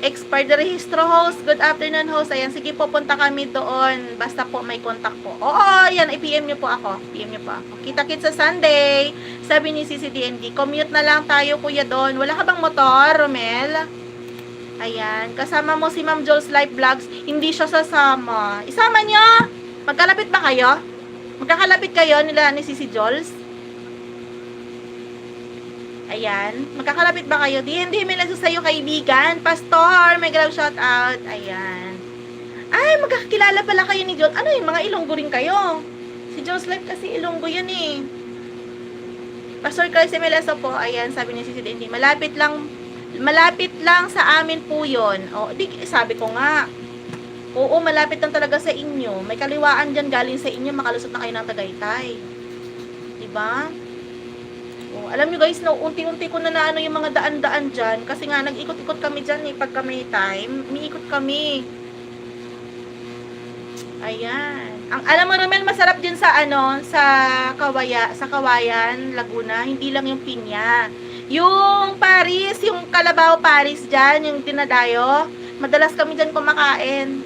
Expired rehistro host. Good afternoon host. Ayan, sige po, punta kami doon. Basta po may contact po. Oo, ayan, i-PM nyo po ako. PM nyo po ako. Kita-kits sa Sunday. Sabi ni CCDND, commute na lang tayo kuya doon. Wala ka bang motor, Romel? Ayan, kasama mo si Ma'am Jules Live Vlogs. Hindi siya sasama. Isama nyo! Magkalapit ba kayo? Magkakalapit kayo nila ni Sisi Jules? Ayan. Magkakalapit ba kayo? D&D, may laso sa'yo, kaibigan. Pastor, may grab shout out. Ayan. Ay, magkakilala pala kayo ni Jules. Ano yun? Mga Ilonggo rin kayo. Si Jules Live kasi Ilonggo yun eh. Pastor Carlos Melaso po. Ayan, sabi ni Sisi D&D. Malapit lang sa amin po yun. O, di, sabi ko nga. Oo, malapit lang talaga sa inyo. May kaliwaan dyan galing sa inyo. Makalusot na kayo ng Tagaytay. Diba? Oh, alam nyo guys, no, unti-unti ko na naano yung mga daan-daan dyan. Kasi nga, nag-ikot-ikot kami dyan eh. Pagka may time, umiikot kami. Ayan. Alam mo, Romel, masarap din sa, sa Kawayan, Laguna. Hindi lang yung pinya. Yung Paris, yung Kalabaw Paris dyan, yung dinadayo. Madalas kami dyan kumakain.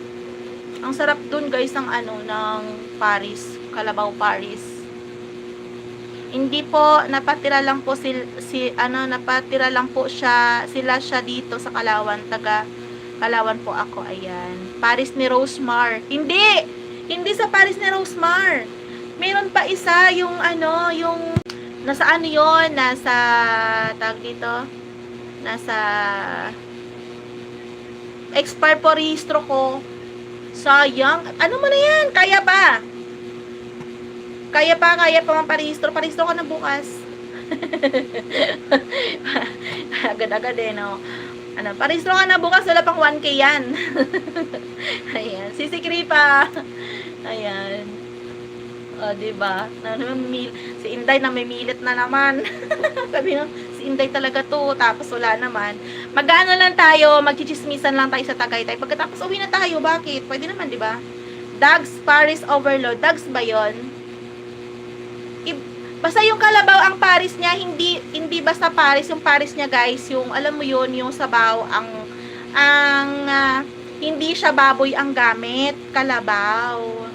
Ang sarap dun guys, ng ng Paris. Kalabaw Paris. Hindi po, napatira lang po napatira lang po sila dito sa Kalawan, taga Kalawan po ako, ayan. Paris ni Rosemar. Hindi sa Paris ni Rosemar. Meron pa isa, yung yung, nasa yon, nasa, tag dito, nasa, expire po rehistro ko. Sayang, ano mo na yan, kaya pa maparehistro. Parehistro ka na bukas. Agad-agad eh, no? Parehistro ka na bukas, wala pang 1K yan. Ayan, Sisi Kripa. Ayan. O, diba? Si Inday na may milit na naman. Sabi no, si Inday talaga to, tapos wala naman. Mag-ano lang tayo, magchichismisan lang tayo sa Tagaytay. Pagkatapos uwi na tayo, bakit? Pwede naman, diba? Dags Paris Overload. Dags ba yun? Basta yung Kalabaw ang Paris niya, hindi basta Paris, yung Paris niya guys, yung alam mo yun, yung sabaw, hindi siya baboy ang gamit, Kalabaw.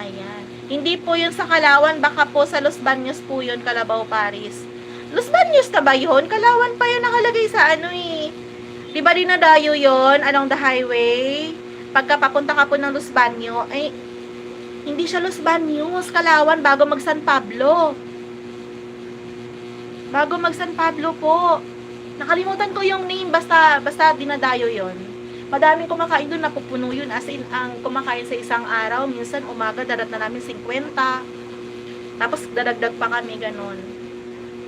Ayan. Hindi po yun sa Kalawan, baka po sa Los Baños po yun, Kalabaw Paris. Los Baños na ba yun? Kalawan pa yun nakalagay sa eh. Diba dinadayo yun, along the highway? Pagka papunta ka po ng Los Baños, ay, hindi siya Los Baños, Kalawan, bago mag San Pablo. Bago mag San Pablo po. Nakalimutan ko yung name, basta dinadayo yon. Madaming kumakain doon, napupuno yun. As in, ang kumakain sa isang araw, minsan umaga, darat na namin 50. Tapos, dadagdag pa kami, ganun.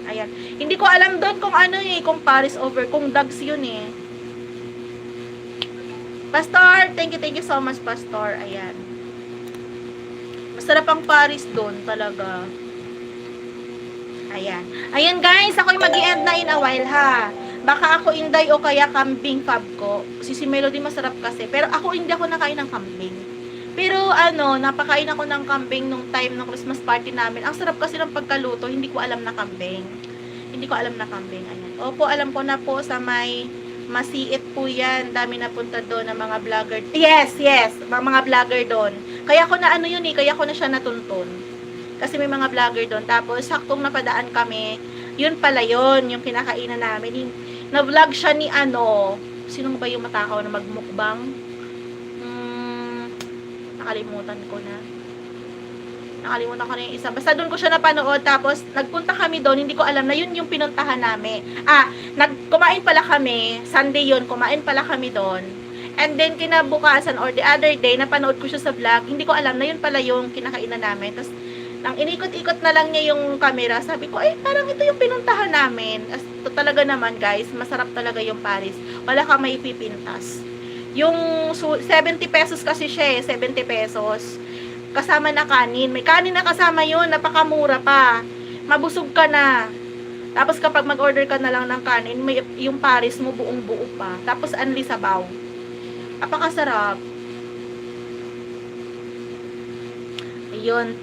Ayan. Hindi ko alam doon kung kung Paris over, kung Dags yun eh. Pastor, thank you so much, Pastor. Ayan. Masarap ang Paris doon talaga. Ayan. Ayan guys, ako'y mag-i-end na in a while ha. Baka ako Inday o kaya kambing fab ko. Si Melody masarap kasi. Pero ako hindi ako nakain ng kambing. Pero napakain ako ng kambing nung time ng Christmas party namin. Ang sarap kasi ng pagkaluto, hindi ko alam na kambing. Ayan. Opo, alam ko na po sa may Masiit po yan. Dami na punta doon ng mga vlogger. Yes. Mga vlogger doon. Kaya ko na kaya ko na siya natuntun. Kasi may mga vlogger doon. Tapos, saktong napadaan kami. Yun pala yun, yung kinakainan namin. Na-vlog siya ni Sinong ba yung matakaw na magmukbang? Nakalimutan ko na yung isa. Basta doon ko siya napanood. Tapos, nagpunta kami doon. Hindi ko alam na yun yung pinuntahan namin. Kumain pala kami. Sunday yun. Kumain pala kami doon. And then, kinabukasan or the other day, napanood ko siya sa vlog. Hindi ko alam na yun pala yung kinakainan namin. Tapos, nang inikot-ikot na lang niya yung camera, sabi ko, parang ito yung pinuntahan namin. Ito talaga naman, guys. Masarap talaga yung Paris. Wala kang maipipintas. Yung 70 pesos kasi siya 70 pesos. Kasama na kanin. May kanin na kasama yun. Napakamura pa. Mabusog ka na. Tapos kapag mag-order ka na lang ng kanin, may, yung Paris mo buong buo pa. Tapos anli sabaw. Napakasarap. Ayun.